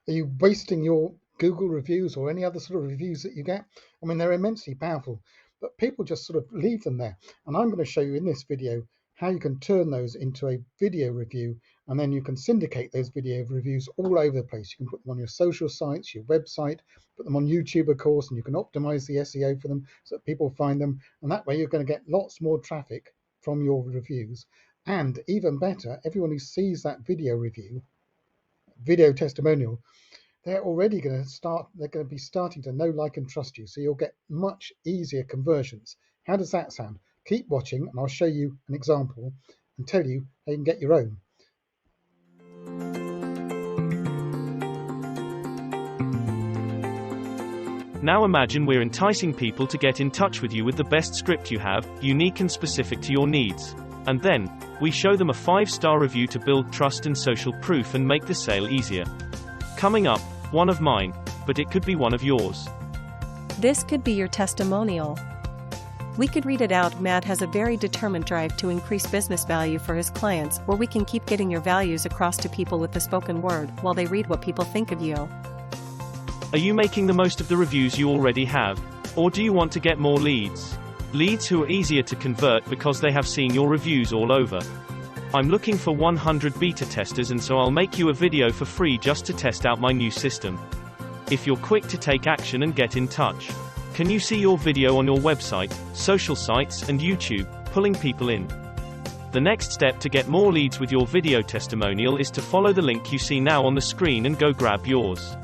Are you wasting your Google reviews or any other sort of reviews that you get? I mean, they're immensely powerful, but people just sort of leave them there. And I'm going to show you in this video how you can turn those into a video review, and then you can syndicate those video reviews all over the place. You can put them on your social sites, your website, put them on YouTube, of course, and you can optimize the SEO for them so that people find them. And that way you're going to get lots more traffic from your reviews. And even better, everyone who sees that video review, video testimonial, they're already going to be starting to know, like, and trust you. So you'll get much easier conversions. How does that sound? Keep watching and I'll show you an example and tell you how you can get your own. Now imagine we're enticing people to get in touch with you with the best script you have, unique and specific to your needs. And then, we show them a 5-star review to build trust and social proof and make the sale easier. Coming up, one of mine, but it could be one of yours. This could be your testimonial. We could read it out. Matt has a very determined drive to increase business value for his clients, or we can keep getting your values across to people with the spoken word while they read what people think of you. Are you making the most of the reviews you already have? Or do you want to get more leads? Leads who are easier to convert because they have seen your reviews all over. I'm looking for 100 beta testers, and so I'll make you a video for free just to test out my new system. If you're quick to take action and get in touch. Can you see your video on your website, social sites, and YouTube, pulling people in? The next step to get more leads with your video testimonial is to follow the link you see now on the screen and go grab yours.